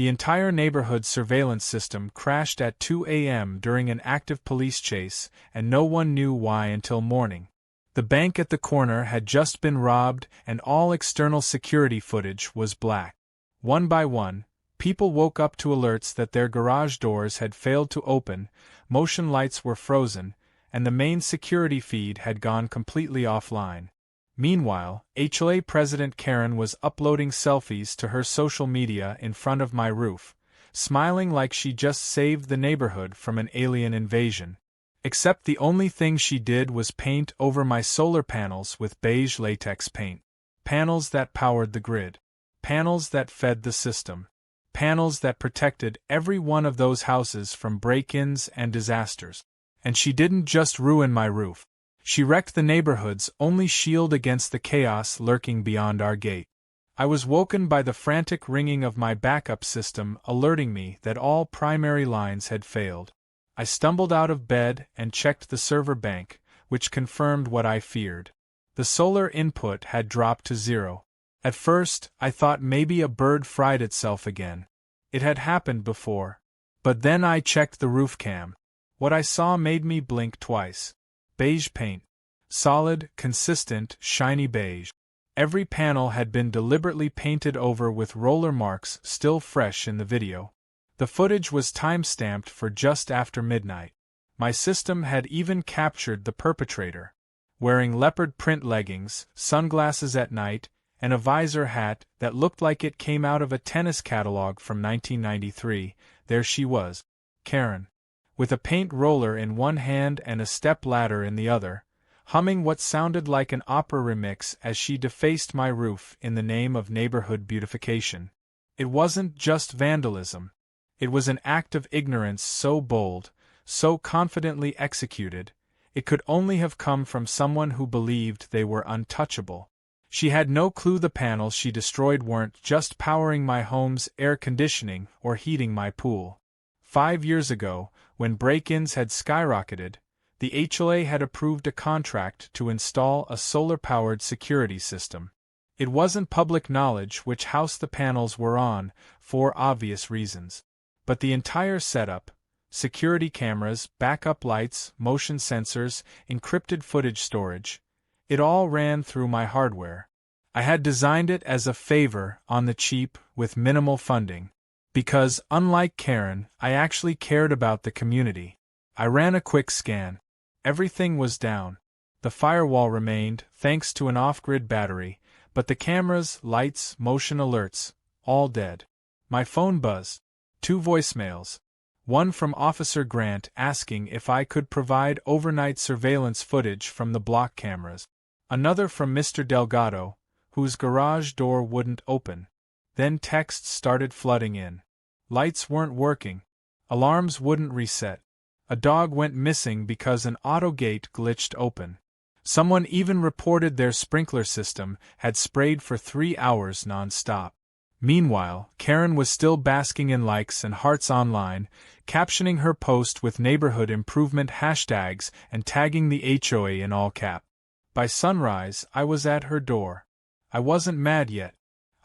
The entire neighborhood surveillance system crashed at 2 a.m. during an active police chase, and no one knew why until morning. The bank at the corner had just been robbed, and all external security footage was black. One by one, people woke up to alerts that their garage doors had failed to open, motion lights were frozen, and the main security feed had gone completely offline. Meanwhile, HOA President Karen was uploading selfies to her social media in front of my roof, smiling like she just saved the neighborhood from an alien invasion. Except the only thing she did was paint over my solar panels with beige latex paint. Panels that powered the grid. Panels that fed the system. Panels that protected every one of those houses from break-ins and disasters. And she didn't just ruin my roof. She wrecked the neighborhood's only shield against the chaos lurking beyond our gate. I was woken by the frantic ringing of my backup system alerting me that all primary lines had failed. I stumbled out of bed and checked the server bank, which confirmed what I feared. The solar input had dropped to 0. At first, I thought maybe a bird fried itself again. It had happened before. But then I checked the roof cam. What I saw made me blink twice. Beige paint. Solid, consistent, shiny beige. Every panel had been deliberately painted over with roller marks still fresh in the video. The footage was time-stamped for just after midnight. My system had even captured the perpetrator. Wearing leopard print leggings, sunglasses at night, and a visor hat that looked like it came out of a tennis catalog from 1993, there she was, Karen, with a paint roller in one hand and a step ladder in the other, humming what sounded like an opera remix as she defaced my roof in the name of neighborhood beautification. It wasn't just vandalism. It was an act of ignorance so bold, so confidently executed, it could only have come from someone who believed they were untouchable. She had no clue the panels she destroyed weren't just powering my home's air conditioning or heating my pool. 5 years ago, when break-ins had skyrocketed, the HOA had approved a contract to install a solar-powered security system. It wasn't public knowledge which house the panels were on, for obvious reasons. But the entire setup, security cameras, backup lights, motion sensors, encrypted footage storage, it all ran through my hardware. I had designed it as a favor, on the cheap, with minimal funding. Because, unlike Karen, I actually cared about the community. I ran a quick scan. Everything was down. The firewall remained, thanks to an off-grid battery, but the cameras, lights, motion alerts, all dead. My phone buzzed. 2 voicemails. One from Officer Grant asking if I could provide overnight surveillance footage from the block cameras. Another from Mr. Delgado, whose garage door wouldn't open. Then texts started flooding in. Lights weren't working. Alarms wouldn't reset. A dog went missing because an auto gate glitched open. Someone even reported their sprinkler system had sprayed for 3 hours non-stop. Meanwhile, Karen was still basking in likes and hearts online, captioning her post with neighborhood improvement hashtags and tagging the HOA in all cap. By sunrise, I was at her door. I wasn't mad yet.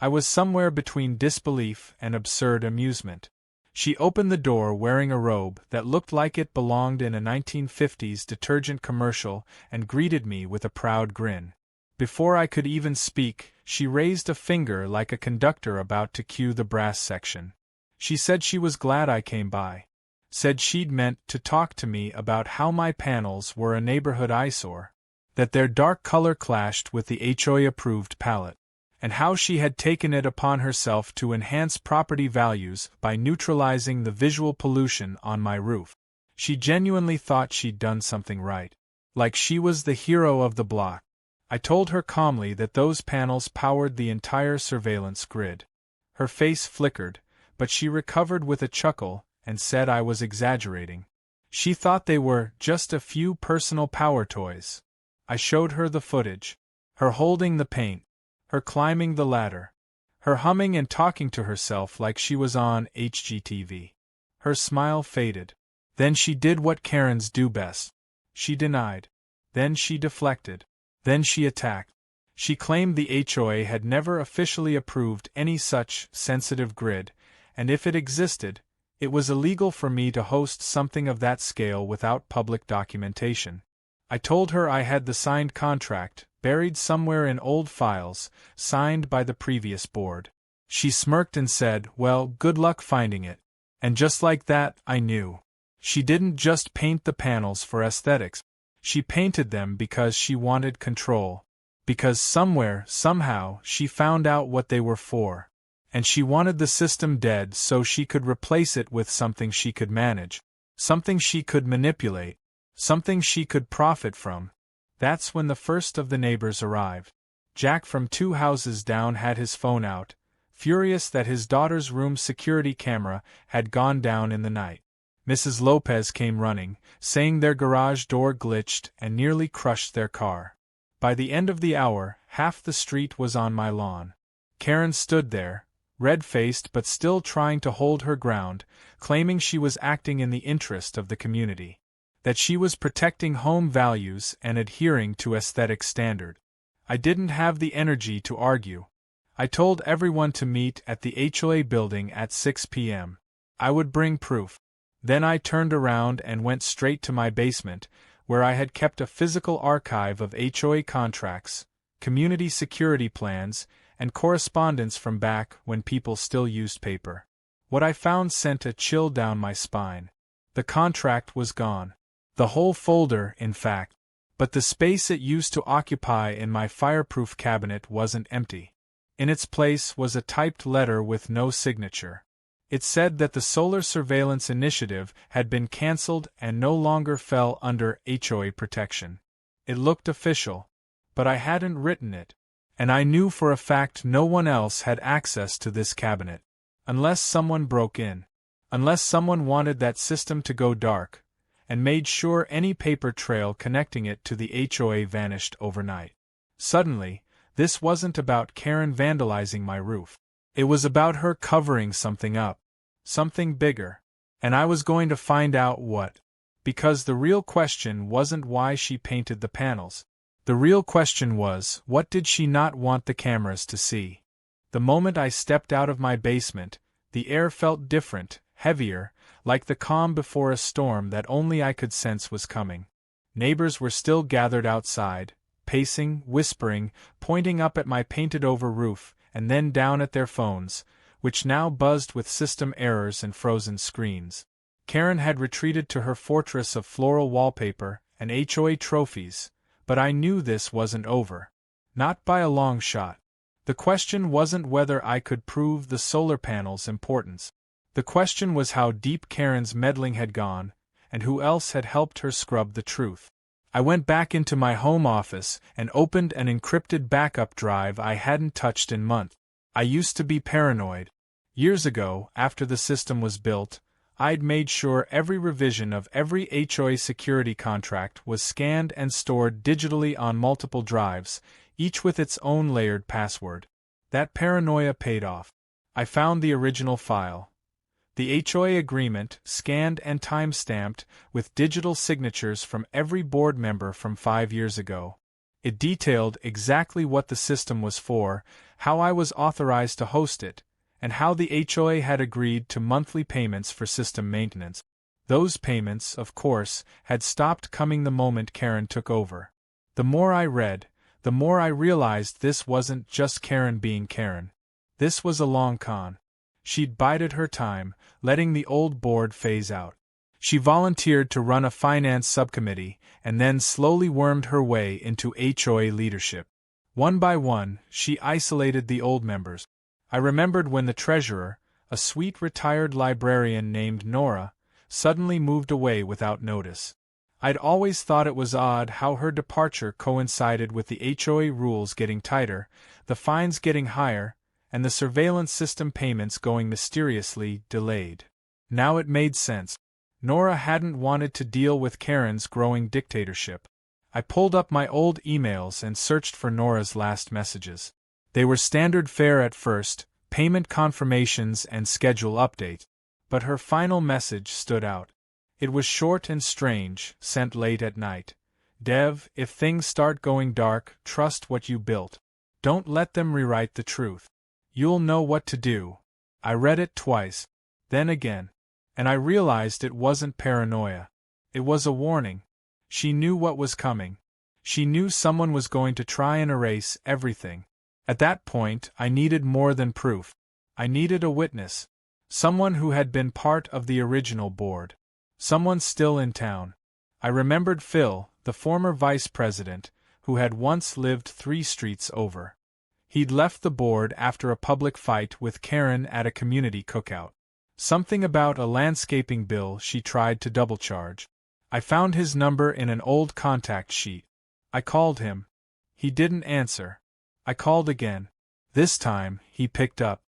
I was somewhere between disbelief and absurd amusement. She opened the door wearing a robe that looked like it belonged in a 1950s detergent commercial and greeted me with a proud grin. Before I could even speak, she raised a finger like a conductor about to cue the brass section. She said she was glad I came by. Said she'd meant to talk to me about how my panels were a neighborhood eyesore, that their dark color clashed with the HOA-approved palette, and how she had taken it upon herself to enhance property values by neutralizing the visual pollution on my roof. She genuinely thought she'd done something right. Like she was the hero of the block. I told her calmly that those panels powered the entire surveillance grid. Her face flickered, but she recovered with a chuckle and said I was exaggerating. She thought they were just a few personal power toys. I showed her the footage. Her holding the paint. Her climbing the ladder. Her humming and talking to herself like she was on HGTV. Her smile faded. Then she did what Karens do best. She denied. Then she deflected. Then she attacked. She claimed the HOA had never officially approved any such sensitive grid, and if it existed, it was illegal for me to host something of that scale without public documentation. I told her I had the signed contract, buried somewhere in old files, signed by the previous board. She smirked and said, "Well, good luck finding it." And just like that, I knew. She didn't just paint the panels for aesthetics. She painted them because she wanted control. Because somewhere, somehow, she found out what they were for. And she wanted the system dead so she could replace it with something she could manage. Something she could manipulate. Something she could profit from. That's when the first of the neighbors arrived. Jack from 2 houses down had his phone out, furious that his daughter's room security camera had gone down in the night. Mrs. Lopez came running, saying their garage door glitched and nearly crushed their car. By the end of the hour, half the street was on my lawn. Karen stood there, red-faced but still trying to hold her ground, claiming she was acting in the interest of the community. That she was protecting home values and adhering to aesthetic standard. I didn't have the energy to argue. I told everyone to meet at the HOA building at 6 p.m. I would bring proof. Then I turned around and went straight to my basement, where I had kept a physical archive of HOA contracts, community security plans, and correspondence from back when people still used paper. What I found sent a chill down my spine. The contract was gone. The whole folder, in fact. But the space it used to occupy in my fireproof cabinet wasn't empty. In its place was a typed letter with no signature. It said that the Solar Surveillance Initiative had been cancelled and no longer fell under HOA protection. It looked official, but I hadn't written it, and I knew for a fact no one else had access to this cabinet. Unless someone broke in. Unless someone wanted that system to go dark, and made sure any paper trail connecting it to the HOA vanished overnight. Suddenly, this wasn't about Karen vandalizing my roof. It was about her covering something up. Something bigger. And I was going to find out what. Because the real question wasn't why she painted the panels. The real question was, what did she not want the cameras to see? The moment I stepped out of my basement, the air felt different, heavier, like the calm before a storm that only I could sense was coming. Neighbors were still gathered outside, pacing, whispering, pointing up at my painted-over roof, and then down at their phones, which now buzzed with system errors and frozen screens. Karen had retreated to her fortress of floral wallpaper and HOA trophies, but I knew this wasn't over. Not by a long shot. The question wasn't whether I could prove the solar panels' importance. The question was how deep Karen's meddling had gone, and who else had helped her scrub the truth. I went back into my home office and opened an encrypted backup drive I hadn't touched in months. I used to be paranoid. Years ago, after the system was built, I'd made sure every revision of every HOA security contract was scanned and stored digitally on multiple drives, each with its own layered password. That paranoia paid off. I found the original file. The HOA agreement, scanned and time-stamped, with digital signatures from every board member from 5 years ago. It detailed exactly what the system was for, how I was authorized to host it, and how the HOA had agreed to monthly payments for system maintenance. Those payments, of course, had stopped coming the moment Karen took over. The more I read, the more I realized this wasn't just Karen being Karen. This was a long con. She'd bided her time, letting the old board phase out. She volunteered to run a finance subcommittee, and then slowly wormed her way into HOA leadership. One by one, she isolated the old members. I remembered when the treasurer, a sweet retired librarian named Nora, suddenly moved away without notice. I'd always thought it was odd how her departure coincided with the HOA rules getting tighter, the fines getting higher, and the surveillance system payments going mysteriously delayed. Now it made sense. Nora hadn't wanted to deal with Karen's growing dictatorship. I pulled up my old emails and searched for Nora's last messages. They were standard fare at first, payment confirmations and schedule updates. But her final message stood out. It was short and strange, sent late at night. Dev, if things start going dark, trust what you built. Don't let them rewrite the truth. You'll know what to do. I read it twice. Then again. And I realized it wasn't paranoia. It was a warning. She knew what was coming. She knew someone was going to try and erase everything. At that point, I needed more than proof. I needed a witness. Someone who had been part of the original board. Someone still in town. I remembered Phil, the former vice president, who had once lived 3 streets over. He'd left the board after a public fight with Karen at a community cookout. Something about a landscaping bill she tried to double-charge. I found his number in an old contact sheet. I called him. He didn't answer. I called again. This time, he picked up.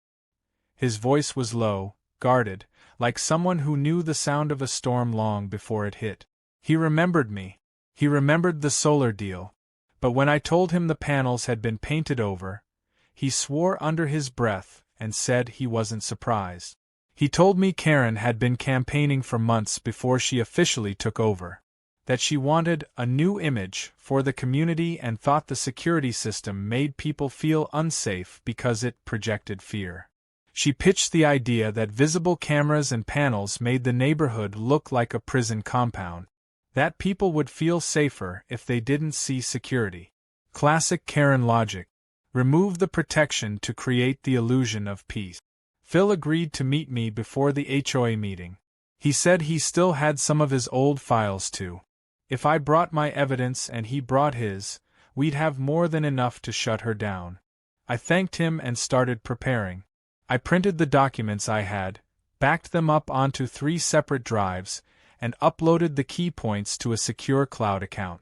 His voice was low, guarded, like someone who knew the sound of a storm long before it hit. He remembered me. He remembered the solar deal. But when I told him the panels had been painted over, he swore under his breath and said he wasn't surprised. He told me Karen had been campaigning for months before she officially took over. That she wanted a new image for the community and thought the security system made people feel unsafe because it projected fear. She pitched the idea that visible cameras and panels made the neighborhood look like a prison compound. That people would feel safer if they didn't see security. Classic Karen logic. Remove the protection to create the illusion of peace. Phil agreed to meet me before the HOA meeting. He said he still had some of his old files too. If I brought my evidence and he brought his, we'd have more than enough to shut her down. I thanked him and started preparing. I printed the documents I had, backed them up onto 3 separate drives, and uploaded the key points to a secure cloud account.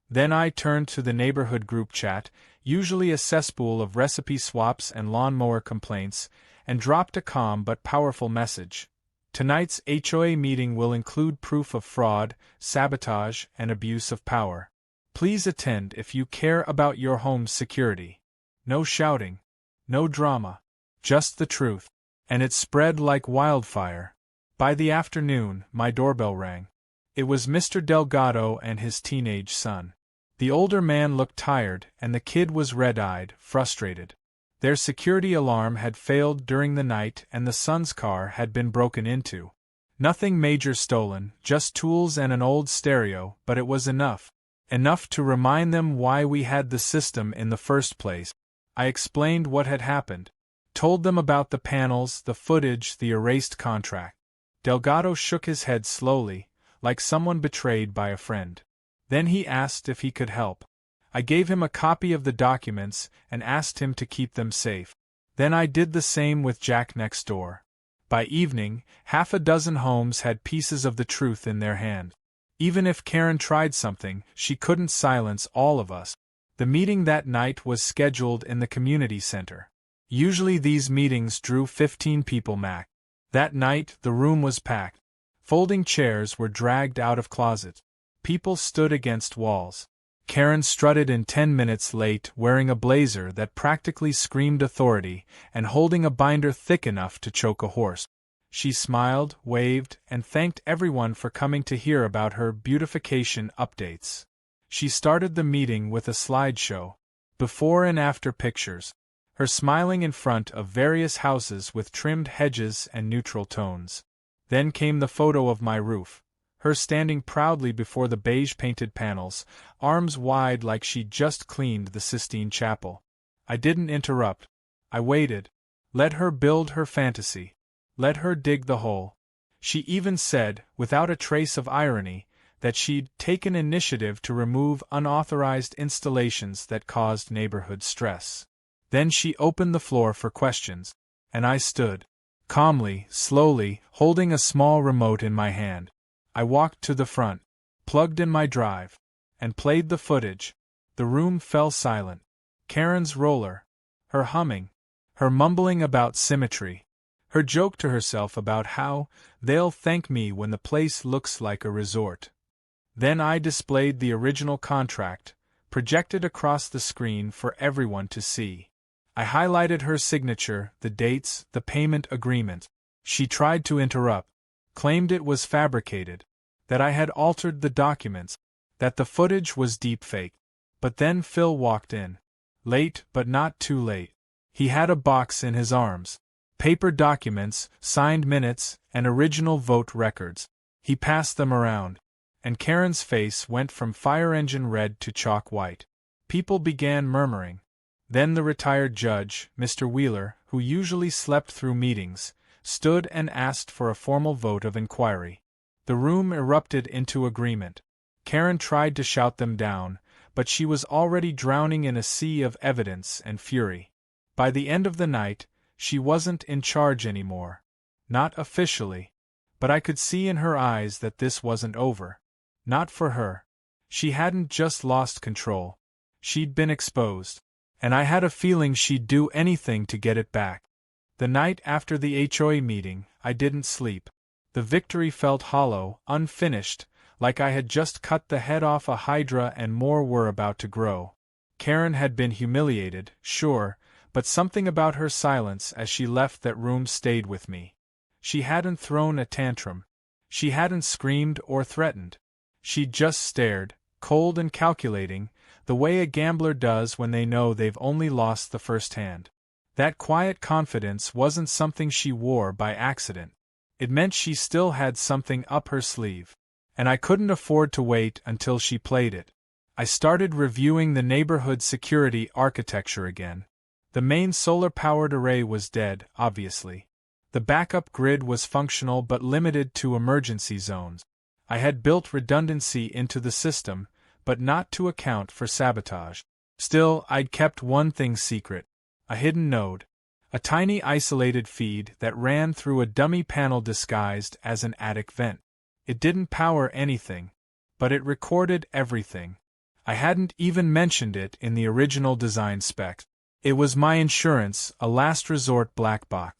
Then I turned to the neighborhood group chat, usually a cesspool of recipe swaps and lawnmower complaints, and dropped a calm but powerful message. Tonight's HOA meeting will include proof of fraud, sabotage, and abuse of power. Please attend if you care about your home's security. No shouting. No drama. Just the truth. And it spread like wildfire. By the afternoon, my doorbell rang. It was Mr. Delgado and his teenage son. The older man looked tired, and the kid was red-eyed, frustrated. Their security alarm had failed during the night and the son's car had been broken into. Nothing major stolen, just tools and an old stereo, but it was enough. Enough to remind them why we had the system in the first place. I explained what had happened. Told them about the panels, the footage, the erased contract. Delgado shook his head slowly, like someone betrayed by a friend. Then he asked if he could help. I gave him a copy of the documents and asked him to keep them safe. Then I did the same with Jack next door. By evening, 6 homes had pieces of the truth in their hand. Even if Karen tried something, she couldn't silence all of us. The meeting that night was scheduled in the community center. Usually these meetings drew 15 people max. That night, the room was packed. Folding chairs were dragged out of closets. People stood against walls. Karen strutted in 10 minutes late wearing a blazer that practically screamed authority and holding a binder thick enough to choke a horse. She smiled, waved, and thanked everyone for coming to hear about her beautification updates. She started the meeting with a slideshow. Before and after pictures. Her smiling in front of various houses with trimmed hedges and neutral tones. Then came the photo of my roof. Her standing proudly before the beige-painted panels, arms wide like she'd just cleaned the Sistine Chapel. I didn't interrupt. I waited. Let her build her fantasy. Let her dig the hole. She even said, without a trace of irony, that she'd taken initiative to remove unauthorized installations that caused neighborhood stress. Then she opened the floor for questions, and I stood, calmly, slowly, holding a small remote in my hand. I walked to the front, plugged in my drive, and played the footage. The room fell silent. Karen's roller, her humming, her mumbling about symmetry, her joke to herself about how they'll thank me when the place looks like a resort. Then I displayed the original contract, projected across the screen for everyone to see. I highlighted her signature, the dates, the payment agreement. She tried to interrupt, claimed it was fabricated, that I had altered the documents, that the footage was deepfake. But then Phil walked in. Late, but not too late. He had a box in his arms. Paper documents, signed minutes, and original vote records. He passed them around, and Karen's face went from fire engine red to chalk white. People began murmuring. Then the retired judge, Mr. Wheeler, who usually slept through meetings, stood and asked for a formal vote of inquiry. The room erupted into agreement. Karen tried to shout them down, but she was already drowning in a sea of evidence and fury. By the end of the night, she wasn't in charge anymore. Not officially. But I could see in her eyes that this wasn't over. Not for her. She hadn't just lost control. She'd been exposed. And I had a feeling she'd do anything to get it back. The night after the HOA meeting, I didn't sleep. The victory felt hollow, unfinished, like I had just cut the head off a hydra and more were about to grow. Karen had been humiliated, sure, but something about her silence as she left that room stayed with me. She hadn't thrown a tantrum. She hadn't screamed or threatened. She'd just stared, cold and calculating, the way a gambler does when they know they've only lost the first hand. That quiet confidence wasn't something she wore by accident. It meant she still had something up her sleeve. And I couldn't afford to wait until she played it. I started reviewing the neighborhood security architecture again. The main solar-powered array was dead, obviously. The backup grid was functional but limited to emergency zones. I had built redundancy into the system, but not to account for sabotage. Still, I'd kept one thing secret. A hidden node. A tiny isolated feed that ran through a dummy panel disguised as an attic vent. It didn't power anything, but it recorded everything. I hadn't even mentioned it in the original design specs. It was my insurance, a last resort black box.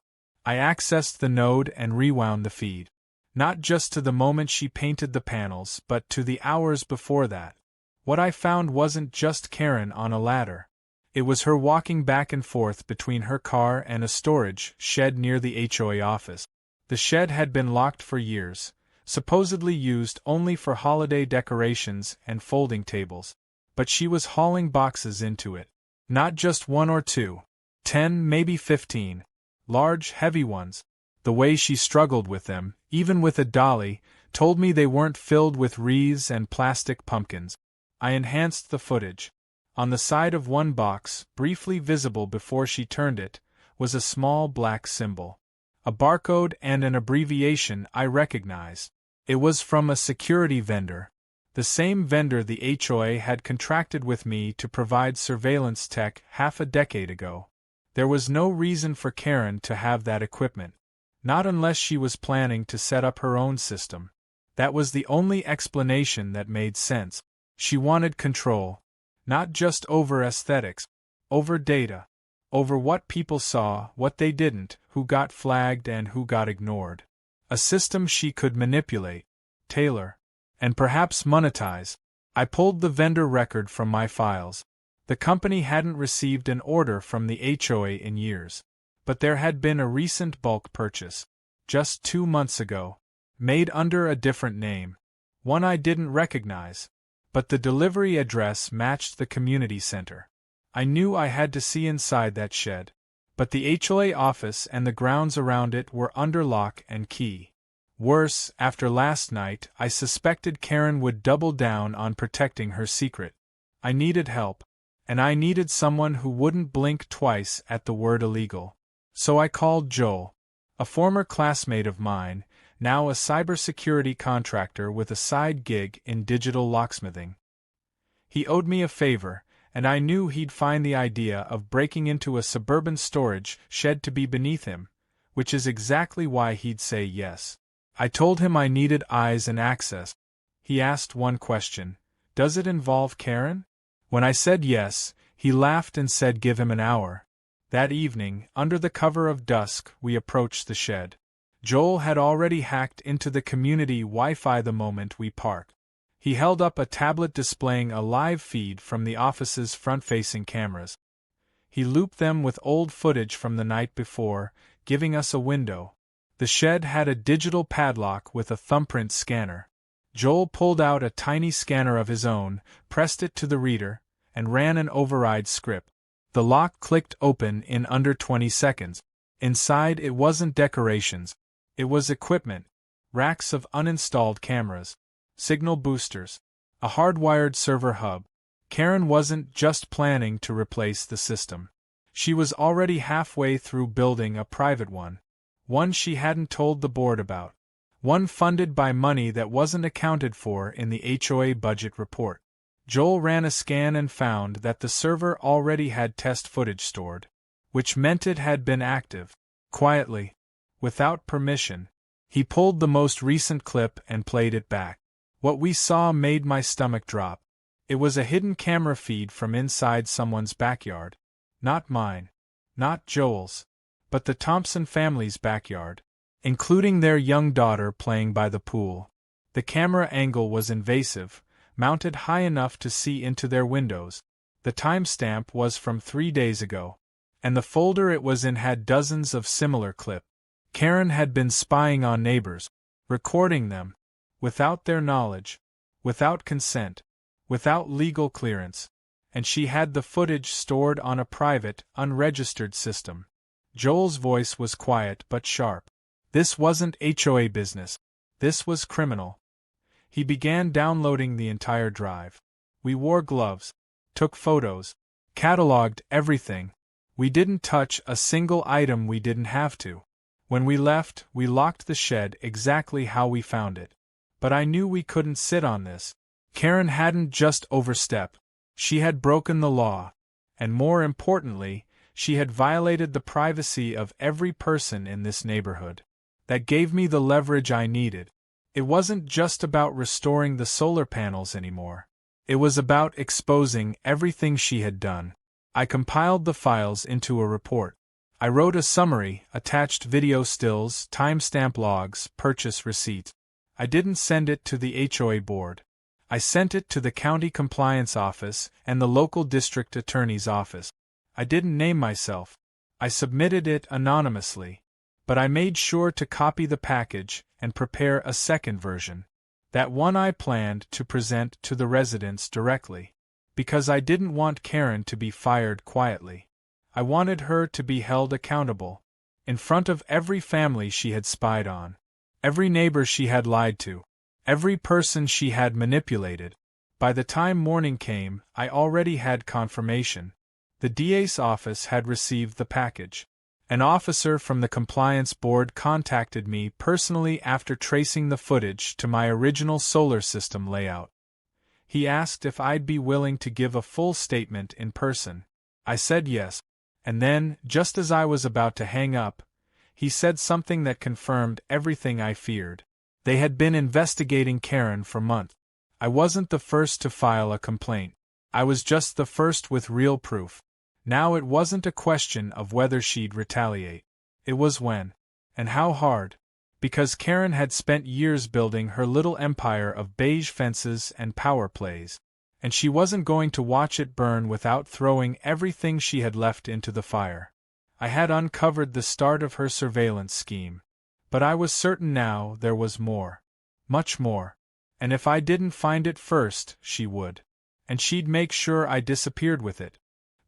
I accessed the node and rewound the feed. Not just to the moment she painted the panels, but to the hours before that. What I found wasn't just Karen on a ladder. It was her walking back and forth between her car and a storage shed near the HOA office. The shed had been locked for years, supposedly used only for holiday decorations and folding tables. But she was hauling boxes into it. Not just one or two. 10, maybe 15. Large, heavy ones. The way she struggled with them, even with a dolly, told me they weren't filled with wreaths and plastic pumpkins. I enhanced the footage. On the side of one box, briefly visible before she turned it, was a small black symbol. A barcode and an abbreviation I recognized. It was from a security vendor. The same vendor the HOA had contracted with me to provide surveillance tech half a decade ago. There was no reason for Karen to have that equipment. Not unless she was planning to set up her own system. That was the only explanation that made sense. She wanted control. Not just over aesthetics. Over data. Over what people saw, what they didn't, who got flagged and who got ignored. A system she could manipulate, tailor, and perhaps monetize. I pulled the vendor record from my files. The company hadn't received an order from the HOA in years. But there had been a recent bulk purchase. Just 2 months ago. Made under a different name. One I didn't recognize. But the delivery address matched the community center. I knew I had to see inside that shed. But the HOA office and the grounds around it were under lock and key. Worse, after last night, I suspected Karen would double down on protecting her secret. I needed help. And I needed someone who wouldn't blink twice at the word illegal. So I called Joel, a former classmate of mine, now a cybersecurity contractor with a side gig in digital locksmithing. He owed me a favor, and I knew he'd find the idea of breaking into a suburban storage shed to be beneath him, which is exactly why he'd say yes. I told him I needed eyes and access. He asked one question: does it involve Karen? When I said yes, he laughed and said give him an hour. That evening, under the cover of dusk, we approached the shed. Joel had already hacked into the community Wi-Fi the moment we parked. He held up a tablet displaying a live feed from the office's front-facing cameras. He looped them with old footage from the night before, giving us a window. The shed had a digital padlock with a thumbprint scanner. Joel pulled out a tiny scanner of his own, pressed it to the reader, and ran an override script. The lock clicked open in under 20 seconds. Inside, it wasn't decorations. It was equipment. Racks of uninstalled cameras. Signal boosters. A hardwired server hub. Karen wasn't just planning to replace the system. She was already halfway through building a private one. One she hadn't told the board about. One funded by money that wasn't accounted for in the HOA budget report. Joel ran a scan and found that the server already had test footage stored, which meant it had been active. Quietly, without permission, he pulled the most recent clip and played it back. What we saw made my stomach drop. It was a hidden camera feed from inside someone's backyard. Not mine. Not Joel's. But the Thompson family's backyard, including their young daughter playing by the pool. The camera angle was invasive, mounted high enough to see into their windows. The timestamp was from 3 days ago, and the folder it was in had dozens of similar clips. Karen had been spying on neighbors, recording them, without their knowledge, without consent, without legal clearance, and she had the footage stored on a private, unregistered system. Joel's voice was quiet but sharp. This wasn't HOA business. This was criminal. He began downloading the entire drive. We wore gloves, took photos, cataloged everything. We didn't touch a single item we didn't have to. When we left, we locked the shed exactly how we found it. But I knew we couldn't sit on this. Karen hadn't just overstepped. She had broken the law. And more importantly, she had violated the privacy of every person in this neighborhood. That gave me the leverage I needed. It wasn't just about restoring the solar panels anymore. It was about exposing everything she had done. I compiled the files into a report. I wrote a summary, attached video stills, timestamp logs, purchase receipts. I didn't send it to the HOA board. I sent it to the county compliance office and the local district attorney's office. I didn't name myself. I submitted it anonymously. But I made sure to copy the package and prepare a second version. That one I planned to present to the residents directly. Because I didn't want Karen to be fired quietly. I wanted her to be held accountable. In front of every family she had spied on. Every neighbor she had lied to. Every person she had manipulated. By the time morning came, I already had confirmation. The DA's office had received the package. An officer from the compliance board contacted me personally after tracing the footage to my original solar system layout. He asked if I'd be willing to give a full statement in person. I said yes. And then, just as I was about to hang up, he said something that confirmed everything I feared. They had been investigating Karen for months. I wasn't the first to file a complaint. I was just the first with real proof. Now it wasn't a question of whether she'd retaliate. It was when. And how hard. Because Karen had spent years building her little empire of beige fences and power plays. And she wasn't going to watch it burn without throwing everything she had left into the fire. I had uncovered the start of her surveillance scheme. But I was certain now there was more. Much more. And if I didn't find it first, she would. And she'd make sure I disappeared with it.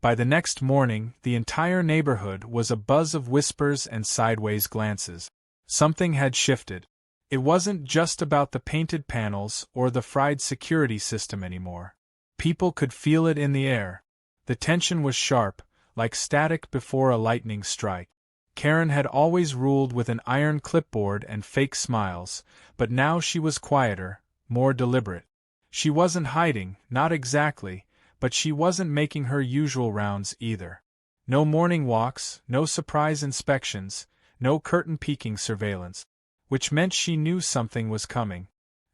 By the next morning, the entire neighborhood was a buzz of whispers and sideways glances. Something had shifted. It wasn't just about the painted panels or the fried security system anymore. People could feel it in the air. The tension was sharp, like static before a lightning strike. Karen had always ruled with an iron clipboard and fake smiles, but now she was quieter, more deliberate. She wasn't hiding, not exactly, but she wasn't making her usual rounds either. No morning walks, no surprise inspections, no curtain-peeking surveillance. Which meant she knew something was coming.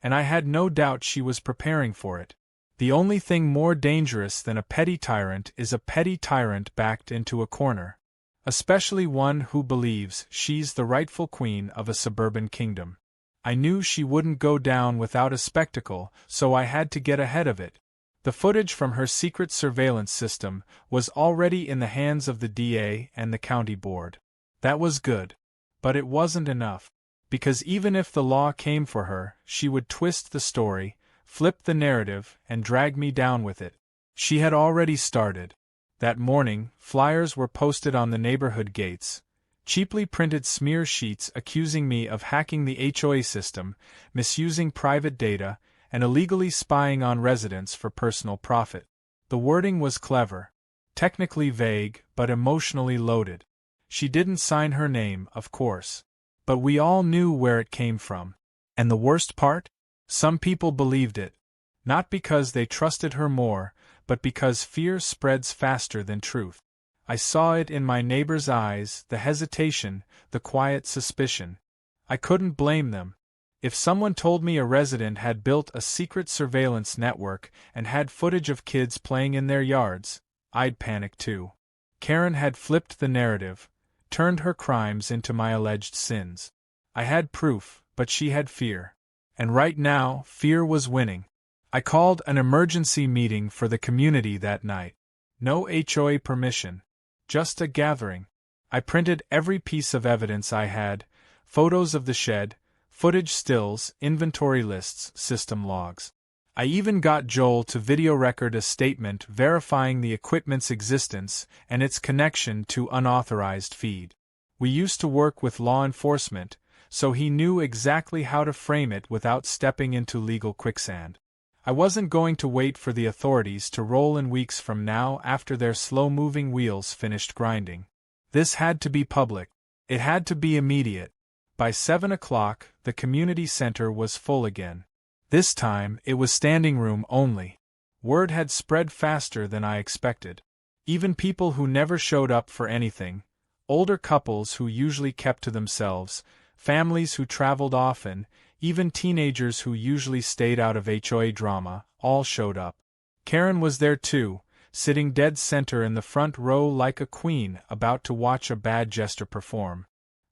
And I had no doubt she was preparing for it. The only thing more dangerous than a petty tyrant is a petty tyrant backed into a corner. Especially one who believes she's the rightful queen of a suburban kingdom. I knew she wouldn't go down without a spectacle, so I had to get ahead of it. The footage from her secret surveillance system was already in the hands of the DA and the county board. That was good. But it wasn't enough. Because even if the law came for her, she would twist the story, flip the narrative, and drag me down with it. She had already started. That morning, flyers were posted on the neighborhood gates. Cheaply printed smear sheets accusing me of hacking the HOA system, misusing private data, and illegally spying on residents for personal profit. The wording was clever. Technically vague, but emotionally loaded. She didn't sign her name, of course. But we all knew where it came from. And the worst part? Some people believed it. Not because they trusted her more, but because fear spreads faster than truth. I saw it in my neighbor's eyes, the hesitation, the quiet suspicion. I couldn't blame them. If someone told me a resident had built a secret surveillance network and had footage of kids playing in their yards, I'd panic too. Karen had flipped the narrative, turned her crimes into my alleged sins. I had proof, but she had fear. And right now, fear was winning. I called an emergency meeting for the community that night. No HOA permission. Just a gathering. I printed every piece of evidence I had, photos of the shed, footage stills, inventory lists, system logs. I even got Joel to video record a statement verifying the equipment's existence and its connection to unauthorized feed. We used to work with law enforcement, so he knew exactly how to frame it without stepping into legal quicksand. I wasn't going to wait for the authorities to roll in weeks from now after their slow-moving wheels finished grinding. This had to be public. It had to be immediate. By 7 o'clock, the community center was full again. This time, it was standing room only. Word had spread faster than I expected. Even people who never showed up for anything, older couples who usually kept to themselves, families who traveled often, even teenagers who usually stayed out of HOA drama, all showed up. Karen was there too, sitting dead center in the front row like a queen about to watch a bad jester perform.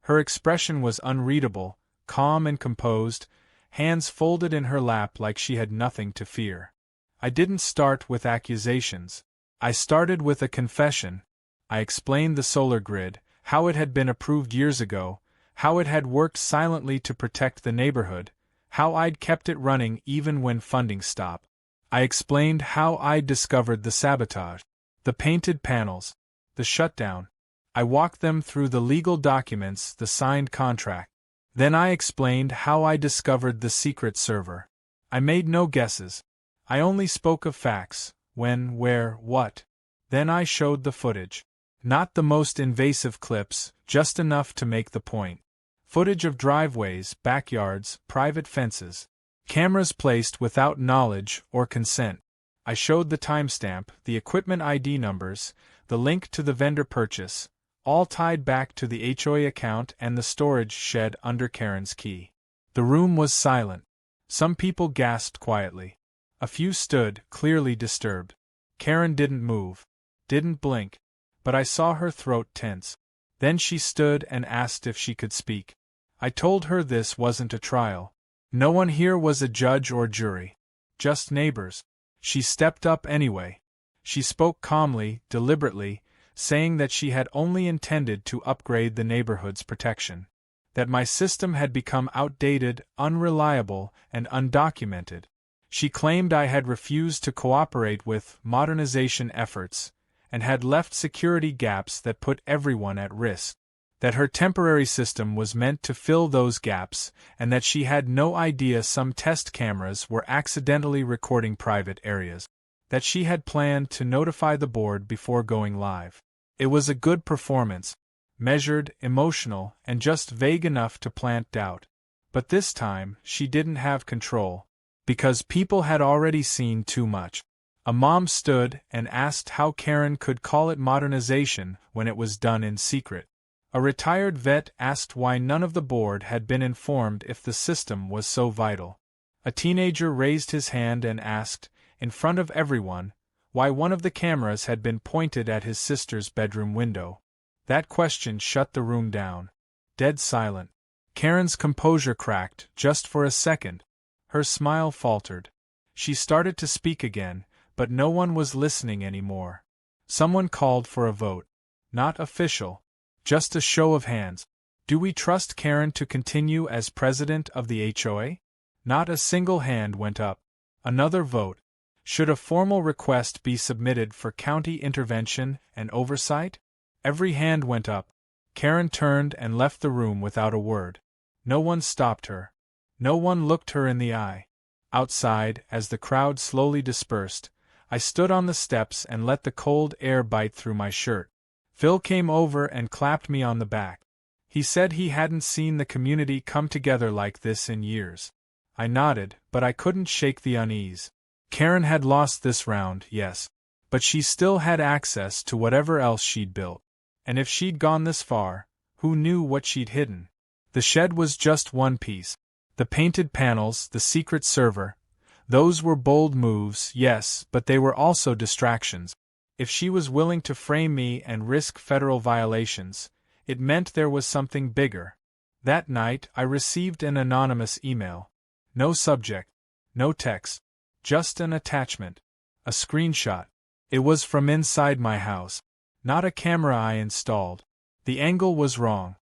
Her expression was unreadable, calm and composed, hands folded in her lap like she had nothing to fear. I didn't start with accusations. I started with a confession. I explained the solar grid, how it had been approved years ago, how it had worked silently to protect the neighborhood, how I'd kept it running even when funding stopped. I explained how I'd discovered the sabotage, the painted panels, the shutdown. I walked them through the legal documents, the signed contract. Then I explained how I discovered the secret server. I made no guesses. I only spoke of facts, when, where, what. Then I showed the footage. Not the most invasive clips, just enough to make the point. Footage of driveways, backyards, private fences. Cameras placed without knowledge or consent. I showed the timestamp, the equipment ID numbers, the link to the vendor purchase, all tied back to the HOA account and the storage shed under Karen's key. The room was silent. Some people gasped quietly. A few stood, clearly disturbed. Karen didn't move, didn't blink, but I saw her throat tense. Then she stood and asked if she could speak. I told her this wasn't a trial. No one here was a judge or jury. Just neighbors. She stepped up anyway. She spoke calmly, deliberately, saying that she had only intended to upgrade the neighborhood's protection. That my system had become outdated, unreliable, and undocumented. She claimed I had refused to cooperate with modernization efforts, and had left security gaps that put everyone at risk. That her temporary system was meant to fill those gaps, and that she had no idea some test cameras were accidentally recording private areas. That she had planned to notify the board before going live. It was a good performance, measured, emotional, and just vague enough to plant doubt. But this time, she didn't have control, because people had already seen too much. A mom stood and asked how Karen could call it modernization when it was done in secret. A retired vet asked why none of the board had been informed if the system was so vital. A teenager raised his hand and asked, in front of everyone, why one of the cameras had been pointed at his sister's bedroom window. That question shut the room down. Dead silent. Karen's composure cracked, just for a second. Her smile faltered. She started to speak again, but no one was listening anymore. Someone called for a vote. Not official. Just a show of hands. Do we trust Karen to continue as president of the HOA? Not a single hand went up. Another vote. Should a formal request be submitted for county intervention and oversight? Every hand went up. Karen turned and left the room without a word. No one stopped her. No one looked her in the eye. Outside, as the crowd slowly dispersed, I stood on the steps and let the cold air bite through my shirt. Phil came over and clapped me on the back. He said he hadn't seen the community come together like this in years. I nodded, but I couldn't shake the unease. Karen had lost this round, yes. But she still had access to whatever else she'd built. And if she'd gone this far, who knew what she'd hidden? The shed was just one piece. The painted panels, the secret server. Those were bold moves, yes, but they were also distractions. If she was willing to frame me and risk federal violations, it meant there was something bigger. That night, I received an anonymous email. No subject, no text, just an attachment, a screenshot. It was from inside my house. Not a camera I installed. The angle was wrong.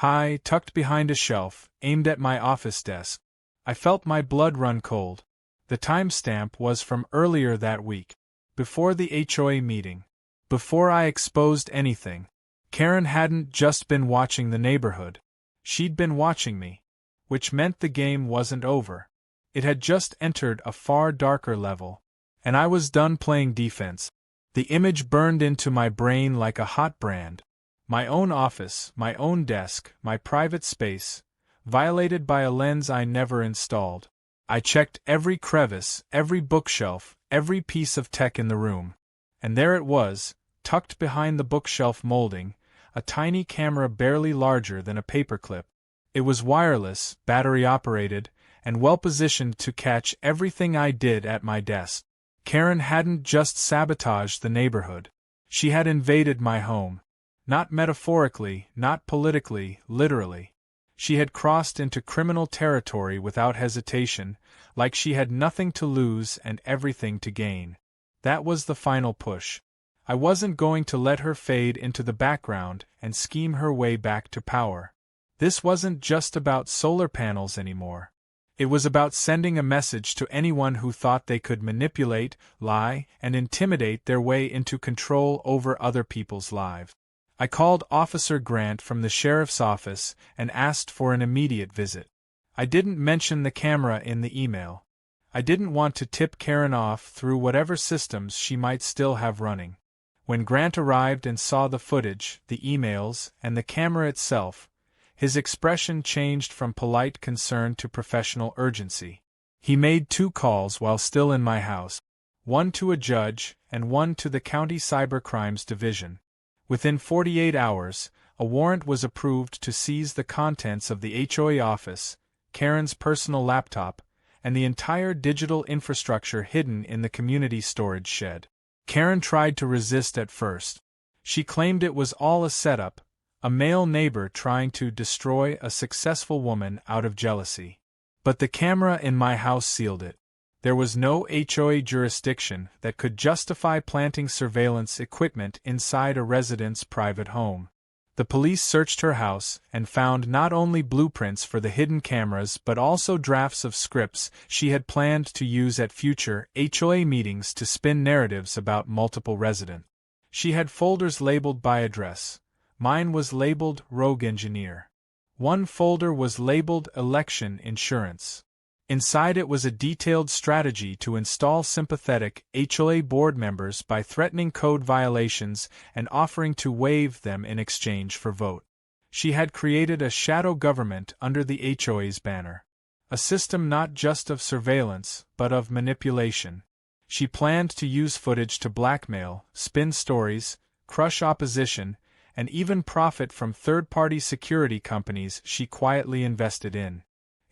High, tucked behind a shelf, aimed at my office desk. I felt my blood run cold. The timestamp was from earlier that week. Before the HOA meeting. Before I exposed anything. Karen hadn't just been watching the neighborhood. She'd been watching me. Which meant the game wasn't over. It had just entered a far darker level. And I was done playing defense. The image burned into my brain like a hot brand. My own office, my own desk, my private space, violated by a lens I never installed. I checked every crevice, every bookshelf, every piece of tech in the room. And there it was, tucked behind the bookshelf molding, a tiny camera barely larger than a paperclip. It was wireless, battery-operated, and well-positioned to catch everything I did at my desk. Karen hadn't just sabotaged the neighborhood. She had invaded my home. Not metaphorically, not politically, literally. She had crossed into criminal territory without hesitation, like she had nothing to lose and everything to gain. That was the final push. I wasn't going to let her fade into the background and scheme her way back to power. This wasn't just about solar panels anymore. It was about sending a message to anyone who thought they could manipulate, lie, and intimidate their way into control over other people's lives. I called Officer Grant from the sheriff's office and asked for an immediate visit. I didn't mention the camera in the email. I didn't want to tip Karen off through whatever systems she might still have running. When Grant arrived and saw the footage, the emails, and the camera itself, his expression changed from polite concern to professional urgency. He made 2 calls while still in my house, one to a judge and one to the County Cybercrimes Division. Within 48 hours, a warrant was approved to seize the contents of the HOA office, Karen's personal laptop, and the entire digital infrastructure hidden in the community storage shed. Karen tried to resist at first. She claimed it was all a setup, a male neighbor trying to destroy a successful woman out of jealousy. But the camera in my house sealed it. There was no HOA jurisdiction that could justify planting surveillance equipment inside a resident's private home. The police searched her house and found not only blueprints for the hidden cameras but also drafts of scripts she had planned to use at future HOA meetings to spin narratives about multiple residents. She had folders labeled by address. Mine was labeled Rogue Engineer. One folder was labeled Election Insurance. Inside it was a detailed strategy to install sympathetic HOA board members by threatening code violations and offering to waive them in exchange for vote. She had created a shadow government under the HOA's banner. A system not just of surveillance, but of manipulation. She planned to use footage to blackmail, spin stories, crush opposition, and even profit from third-party security companies she quietly invested in.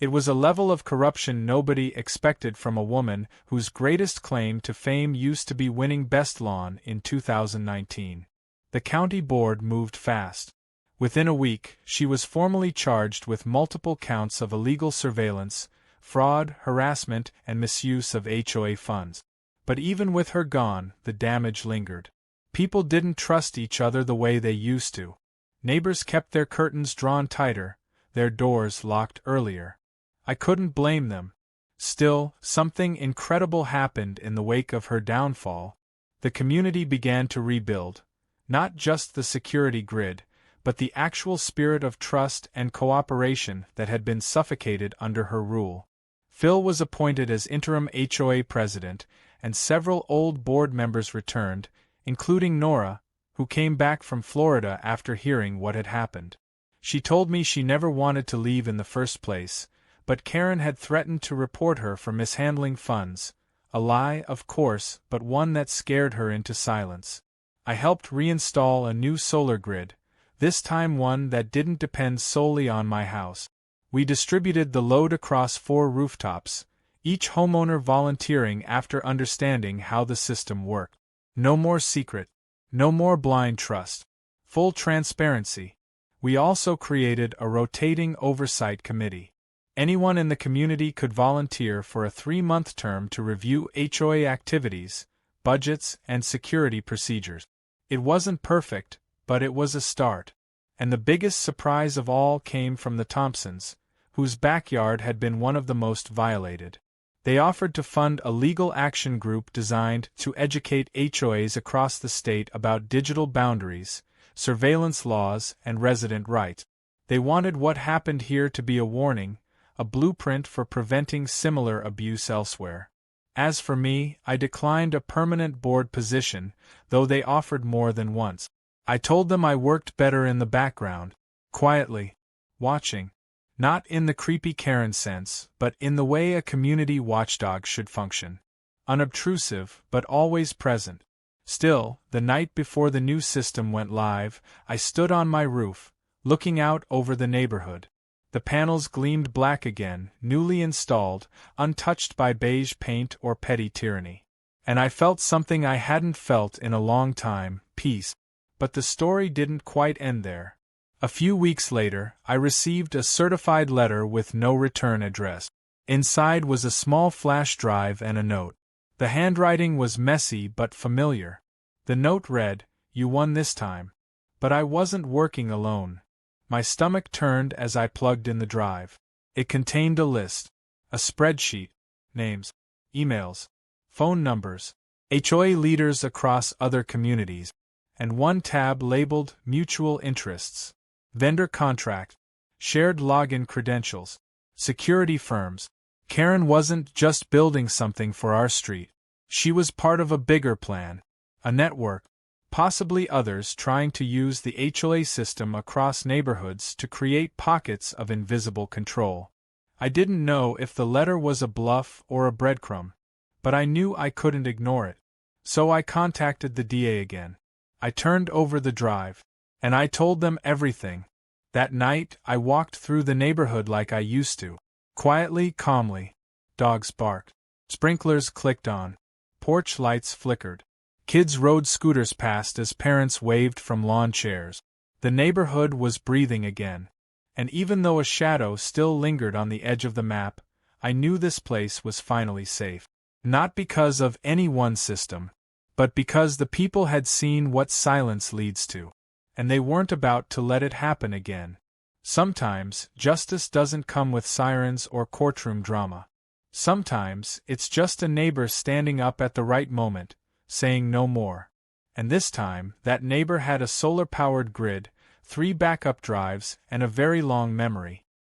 It was a level of corruption nobody expected from a woman whose greatest claim to fame used to be winning Best Lawn in 2019. The county board moved fast. Within a week, she was formally charged with multiple counts of illegal surveillance, fraud, harassment, and misuse of HOA funds. But even with her gone, the damage lingered. People didn't trust each other the way they used to. Neighbors kept their curtains drawn tighter, their doors locked earlier. I couldn't blame them. Still, something incredible happened in the wake of her downfall. The community began to rebuild. Not just the security grid, but the actual spirit of trust and cooperation that had been suffocated under her rule. Phil was appointed as interim HOA president, and several old board members returned, including Nora, who came back from Florida after hearing what had happened. She told me she never wanted to leave in the first place, but Karen had threatened to report her for mishandling funds, a lie, of course, but one that scared her into silence. I helped reinstall a new solar grid, this time one that didn't depend solely on my house. We distributed the load across 4 rooftops, each homeowner volunteering after understanding how the system worked. No more secret. No more blind trust. Full transparency. We also created a rotating oversight committee. Anyone in the community could volunteer for a 3-month term to review HOA activities, budgets, and security procedures. It wasn't perfect, but it was a start. And the biggest surprise of all came from the Thompsons, whose backyard had been one of the most violated. They offered to fund a legal action group designed to educate HOAs across the state about digital boundaries, surveillance laws, and resident rights. They wanted what happened here to be a warning, a blueprint for preventing similar abuse elsewhere. As for me, I declined a permanent board position, though they offered more than once. I told them I worked better in the background, quietly, watching. Not in the creepy Karen sense, but in the way a community watchdog should function. Unobtrusive, but always present. Still, the night before the new system went live, I stood on my roof, looking out over the neighborhood. The panels gleamed black again, newly installed, untouched by beige paint or petty tyranny. And I felt something I hadn't felt in a long time, peace. But the story didn't quite end there. A few weeks later, I received a certified letter with no return address. Inside was a small flash drive and a note. The handwriting was messy but familiar. The note read, "You won this time." But I wasn't working alone. My stomach turned as I plugged in the drive. It contained a list, a spreadsheet, names, emails, phone numbers, HOA leaders across other communities, and one tab labeled Mutual Interests. Vendor contract, shared login credentials, security firms. Karen wasn't just building something for our street. She was part of a bigger plan, a network, possibly others trying to use the HOA system across neighborhoods to create pockets of invisible control. I didn't know if the letter was a bluff or a breadcrumb, but I knew I couldn't ignore it. So I contacted the DA again. I turned over the drive. And I told them everything. That night, I walked through the neighborhood like I used to. Quietly, calmly. Dogs barked. Sprinklers clicked on. Porch lights flickered. Kids rode scooters past as parents waved from lawn chairs. The neighborhood was breathing again. And even though a shadow still lingered on the edge of the map, I knew this place was finally safe. Not because of any one system, but because the people had seen what silence leads to. And they weren't about to let it happen again. Sometimes, justice doesn't come with sirens or courtroom drama. Sometimes, it's just a neighbor standing up at the right moment, saying no more. And this time, that neighbor had a solar-powered grid, 3 backup drives, and a very long memory.